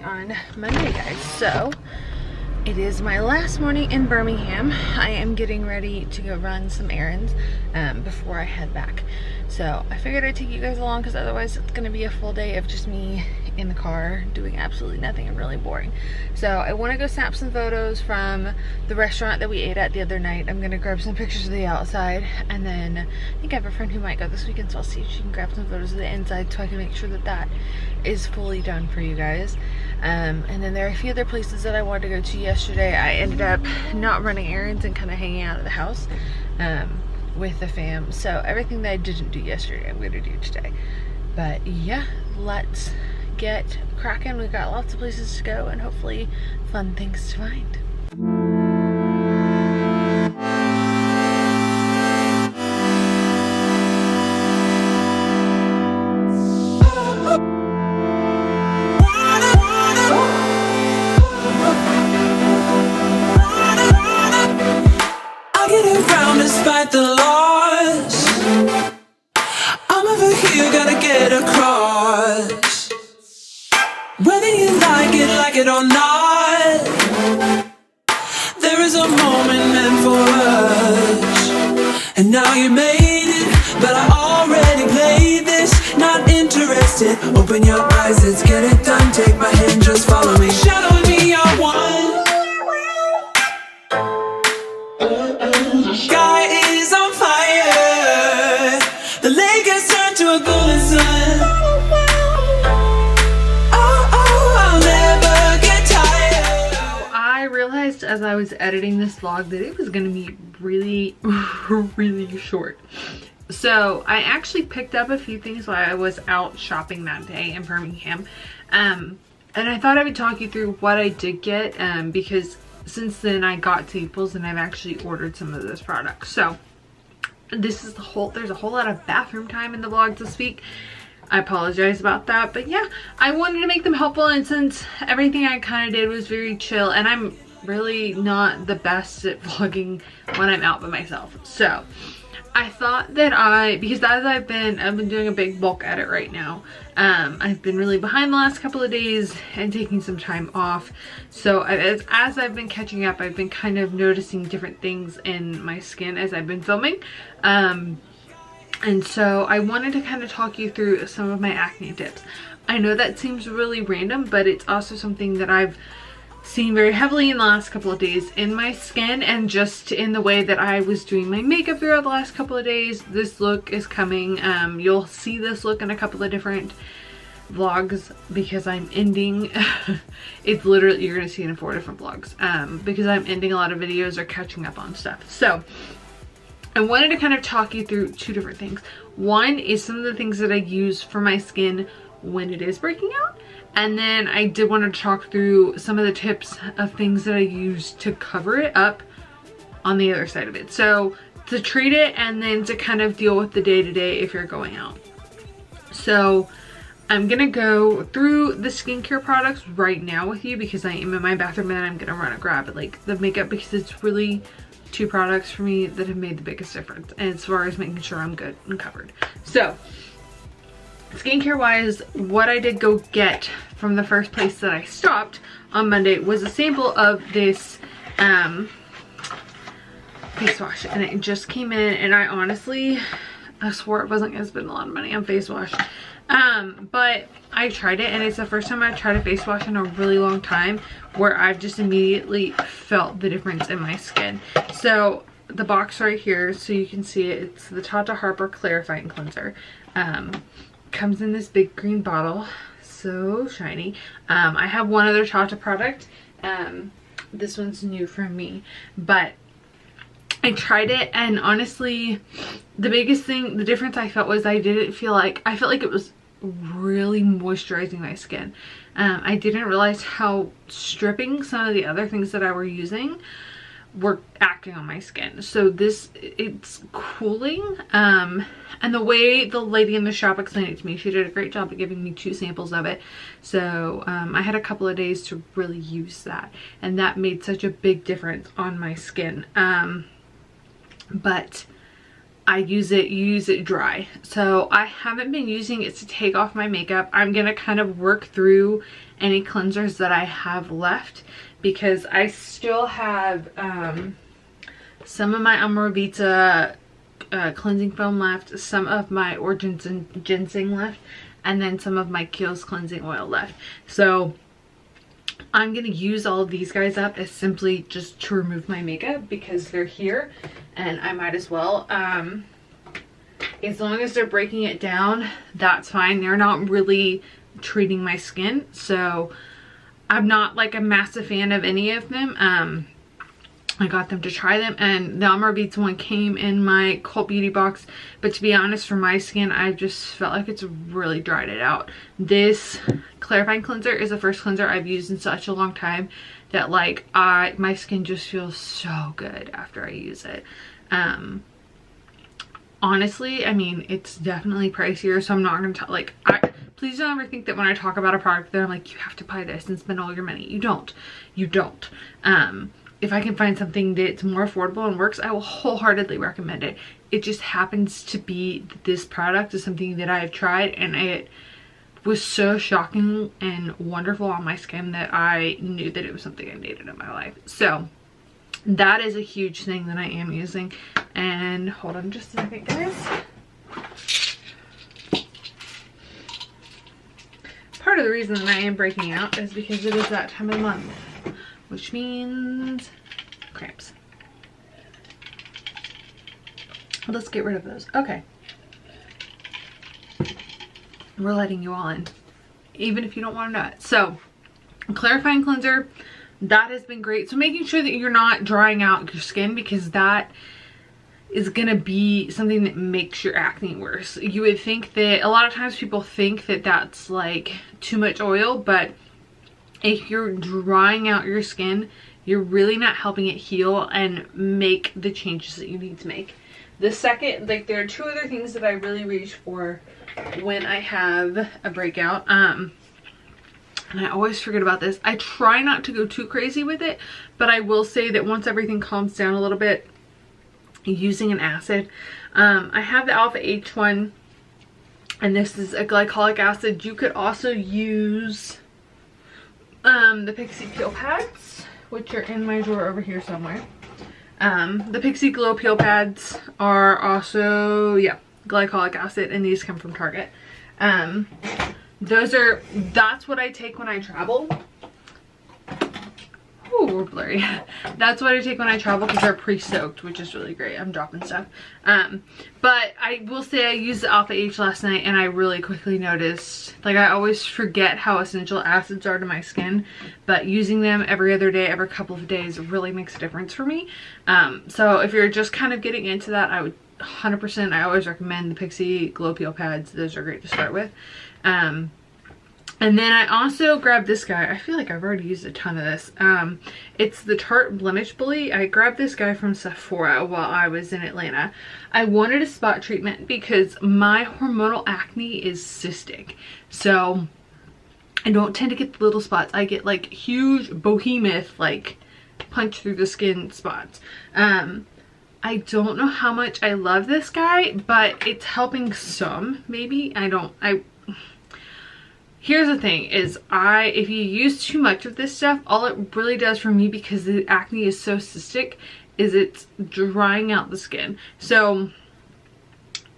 on Monday, guys. So it is my last morning in Birmingham. I am getting ready to go run some errands before I head back. So I figured I'd take you guys along because otherwise it's gonna be a full day of just me in the car doing absolutely nothing and really boring. So I want to go snap some photos from the restaurant that we ate at the other night. I'm gonna grab some pictures of the outside, and then I think I have a friend who might go this weekend, so I'll see if she can grab some photos of the inside so I can make sure that that is fully done for you guys. And then there are a few other places that I wanted to go to yesterday. I ended up not running errands and kind of hanging out at the house with the fam. So everything that I didn't do yesterday, I'm going to do today. But yeah, let's get cracking. We've got lots of places to go and hopefully fun things to find. Despite the loss, I'm over here, gotta get across. Whether you like it or not, there is a moment meant for us. And now you made it, but I already played this. Not interested, open your eyes, let's get it done. Take my hand, just follow me. Shadow me, I want. Sky is on fire. The lake has turned to a golden sun. Oh, I'll never get tired. So I realized as I was editing this vlog that it was gonna be really, really short. So I actually picked up a few things while I was out shopping that day in Birmingham. And I thought I would talk you through what I did get because since then I got staples and I've actually ordered some of those products. So this is there's a whole lot of bathroom time in the vlog this week. I apologize about that, but yeah, I wanted to make them helpful, and since everything I kind of did was very chill, and I'm really not the best at vlogging when I'm out by myself, so I thought that because as I've been doing a big bulk edit right now. I've been really behind the last couple of days and taking some time off. So as I've been catching up, I've been kind of noticing different things in my skin as I've been filming. And so I wanted to kind of talk you through some of my acne tips. I know that seems really random, but it's also something that I've seen very heavily in the last couple of days in my skin and just in the way that I was doing my makeup throughout the last couple of days. This look is coming. You'll see this look in a couple of different vlogs because I'm ending it's literally, you're gonna see it in 4 different vlogs because I'm ending a lot of videos or catching up on stuff. So I wanted to kind of talk you through 2 different things. One is some of the things that I use for my skin when it is breaking out. And then I did want to talk through some of the tips of things that I use to cover it up on the other side of it. So to treat it and then to kind of deal with the day-to-day if you're going out. So I'm going to go through the skincare products right now with you because I am in my bathroom and I'm going to run and grab like the makeup because it's really 2 products for me that have made the biggest difference as far as making sure I'm good and covered. So skincare wise, what I did go get from the first place that I stopped on Monday was a sample of this face wash, and it just came in, and I swore it wasn't gonna spend a lot of money on face wash, but I tried it, and it's the first time I've tried a face wash in a really long time where I've just immediately felt the difference in my skin. So the box right here, so you can see it, it's the Tata Harper Clarifying Cleanser. Comes in this big green bottle, so shiny. I have one other Tata product. This one's new for me, but I tried it, and honestly the biggest thing, the difference I felt was I felt like it was really moisturizing my skin. I didn't realize how stripping some of the other things that I were using were acting on my skin. So it's cooling, and the way the lady in the shop explained it to me, she did a great job of giving me 2 samples of it. So I had a couple of days to really use that, and that made such a big difference on my skin. But you use it dry. So I haven't been using it to take off my makeup. I'm gonna kind of work through any cleansers that I have left, because I still have some of my Amoravita cleansing foam left, some of my Origins and Ginseng left, and then some of my Kiehl's cleansing oil left. So I'm gonna use all of these guys up as simply just to remove my makeup, because they're here and I might as well. As long as they're breaking it down, that's fine. They're not really treating my skin, so I'm not like a massive fan of any of them. I got them to try them, and the Amoravita one came in my Cult Beauty box, but to be honest, for my skin, I've just felt like it's really dried it out. This clarifying cleanser is the first cleanser I've used in such a long time that like my skin just feels so good after I use it. Honestly, I mean, it's definitely pricier, so I'm not gonna talk like please don't ever think that when I talk about a product that I'm like, you have to buy this and spend all your money. You don't. If I can find something that's more affordable and works, I will wholeheartedly recommend it. It just happens to be that this product is something that I have tried, and it was so shocking and wonderful on my skin that I knew that it was something I needed in my life. So that is a huge thing that I am using. And hold on just a second, guys. Part of the reason that I am breaking out is because it is that time of the month, which means cramps. Let's get rid of those. Okay. We're letting you all in, even if you don't want to know it. So, clarifying cleanser, that has been great. So making sure that you're not drying out your skin, because that is gonna be something that makes your acne worse. You would think that, a lot of times people think that that's like too much oil, but if you're drying out your skin, you're really not helping it heal and make the changes that you need to make. The second, like, there are two other things that I really reach for when I have a breakout. And I always forget about this. I try not to go too crazy with it, but I will say that once everything calms down a little bit, using an acid. I have the Alpha H one, and this is a glycolic acid. You could also use the Pixie Peel Pads, which are in my drawer over here somewhere. The Pixie Glow Peel Pads are also, yeah, glycolic acid, and these come from Target. That's what I take when I travel. Ooh, we're blurry. That's what I take when I travel, because they're pre-soaked, which is really great. I'm dropping stuff. But I will say I used the Alpha H last night, and I really quickly noticed, like, I always forget how essential acids are to my skin, but using them every other day, every couple of days, really makes a difference for me. So if you're just kind of getting into that, I would 100%, I always recommend the Pixie Glow Peel Pads. Those are great to start with. And then I also grabbed this guy. I feel like I've already used a ton of this. It's the Tarte Blemish Bully. I grabbed this guy from Sephora while I was in Atlanta. I wanted a spot treatment because my hormonal acne is cystic. So I don't tend to get the little spots. I get like huge behemoth, like punch through the skin spots. I don't know how much I love this guy, but it's helping some, maybe. Here's the thing is, if you use too much of this stuff, all it really does for me, because the acne is so cystic, is it's drying out the skin. So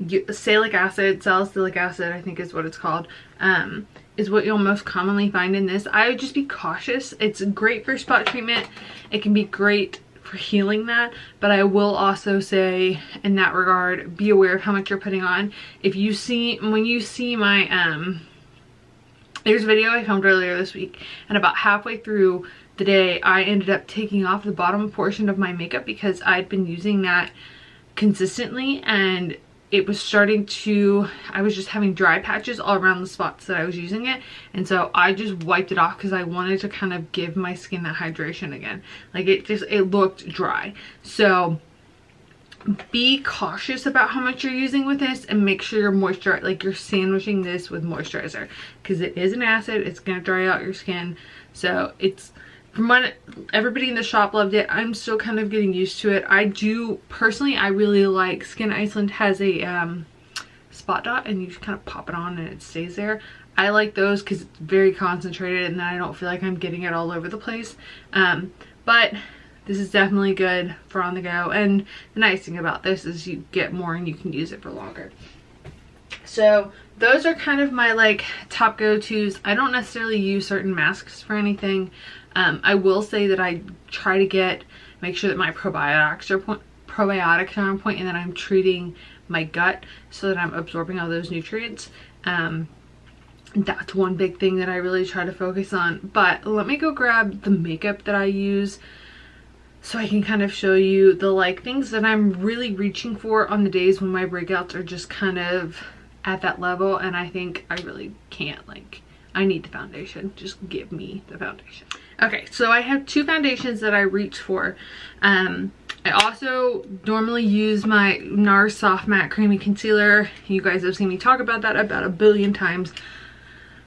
salicylic acid, I think is what it's called, is what you'll most commonly find in this. I would just be cautious. It's great for spot treatment. It can be great for healing that, but I will also say in that regard, be aware of how much you're putting on. When you see my there's a video I filmed earlier this week, and about halfway through the day I ended up taking off the bottom portion of my makeup because I'd been using that consistently, and it was starting to, I was just having dry patches all around the spots that I was using it, and so I just wiped it off because I wanted to kind of give my skin that hydration again. Like, it looked dry. So be cautious about how much you're using with this, and make sure you're sandwiching this with moisturizer, because it is an acid. It's going to dry out your skin. So it's from when everybody in the shop loved it, I'm still kind of getting used to it. I do, personally, I really like Skin Iceland has a spot dot and you just kind of pop it on and it stays there. I like those because it's very concentrated and then I don't feel like I'm getting it all over the place. But this is definitely good for on the go. And the nice thing about this is you get more and you can use it for longer. So those are kind of my like top go-tos. I don't necessarily use certain masks for anything. I will say that I try to make sure that my probiotics are on point and that I'm treating my gut so that I'm absorbing all those nutrients. That's one big thing that I really try to focus on. But let me go grab the makeup that I use so I can kind of show you the like things that I'm really reaching for on the days when my breakouts are just kind of at that level and I think I really can't, like, I need the foundation. Just give me the foundation. Okay, so I have two foundations that I reach for. I also normally use my NARS Soft Matte Creamy Concealer. You guys have seen me talk about that about a billion times.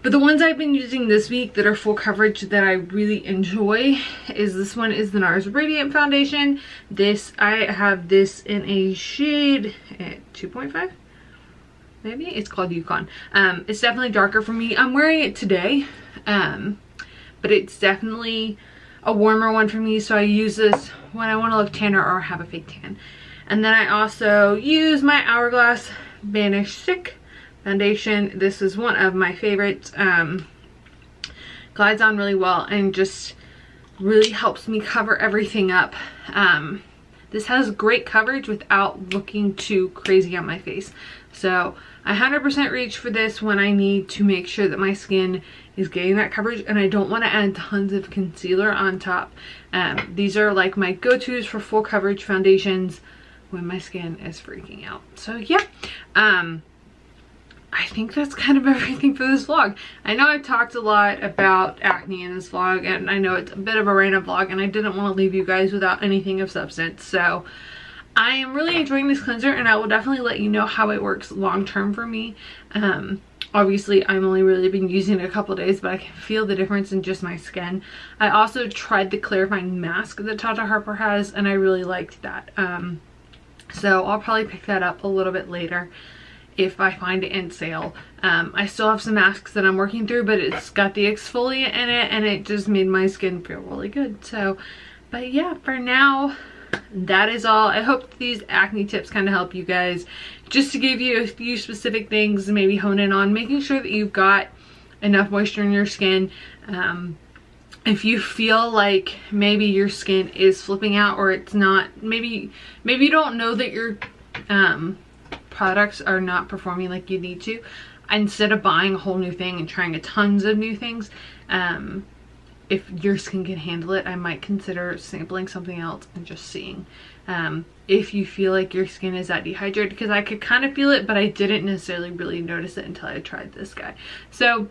But the ones I've been using this week that are full coverage that I really enjoy is this one is the NARS Radiant Foundation. I have this in a shade 2.5. Maybe it's called Yukon. It's definitely darker for me. I'm wearing it today, but it's definitely a warmer one for me. So I use this when I want to look tanner or have a fake tan. And then I also use my Hourglass Vanish Stick foundation. This is one of my favorites. Glides on really well and just really helps me cover everything up. This has great coverage without looking too crazy on my face. So I 100% reach for this when I need to make sure that my skin is getting that coverage and I don't want to add tons of concealer on top. These are like my go-tos for full coverage foundations when my skin is freaking out. So yeah, I think that's kind of everything for this vlog. I know I've talked a lot about acne in this vlog and I know it's a bit of a random vlog and I didn't want to leave you guys without anything of substance. So I am really enjoying this cleanser and I will definitely let you know how it works long term for me. Obviously I've only really been using it a couple days, but I can feel the difference in just my skin. I also tried the clarifying mask that Tata Harper has and I really liked that. So I'll probably pick that up a little bit later if I find it in sale. I still have some masks that I'm working through, but it's got the exfoliant in it and it just made my skin feel really good. So, but yeah, for now, that is all. I hope these acne tips kind of help you guys, just to give you a few specific things, maybe hone in on making sure that you've got enough moisture in your skin. If you feel like maybe your skin is flipping out or it's not, maybe you don't know that your products are not performing like you need to, instead of buying a whole new thing and trying tons of new things, if your skin can handle it, I might consider sampling something else and just seeing if you feel like your skin is that dehydrated, because I could kind of feel it, but I didn't necessarily really notice it until I tried this guy. So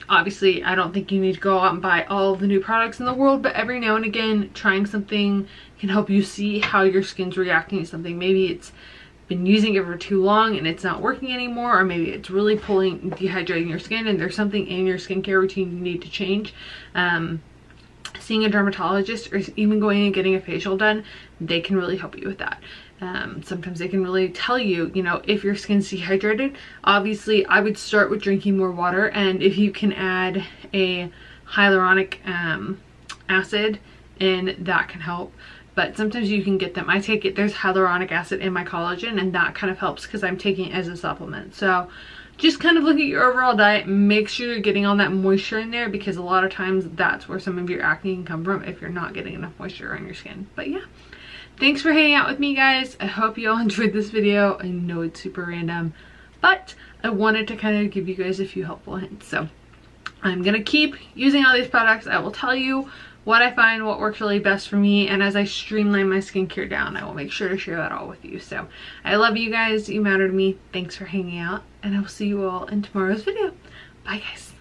obviously I don't think you need to go out and buy all the new products in the world, but every now and again trying something can help you see how your skin's reacting to something. Maybe it's been using it for too long and it's not working anymore, or maybe it's really dehydrating your skin and there's something in your skincare routine you need to change. Seeing a dermatologist or even going and getting a facial done, they can really help you with that. Sometimes they can really tell you, you know, if your skin's dehydrated. Obviously I would start with drinking more water, and if you can add a hyaluronic acid in, that can help. But sometimes you can get them. I take it, there's hyaluronic acid in my collagen, and that kind of helps because I'm taking it as a supplement. So just kind of look at your overall diet, make sure you're getting all that moisture in there, because a lot of times that's where some of your acne can come from if you're not getting enough moisture on your skin. But yeah, thanks for hanging out with me, guys. I hope you all enjoyed this video. I know it's super random, but I wanted to kind of give you guys a few helpful hints. So I'm gonna keep using all these products. I will tell you what I find, what works really best for me, and as I streamline my skincare down, I will make sure to share that all with you. So I love you guys. You matter to me. Thanks for hanging out, and I will see you all in tomorrow's video. Bye, guys.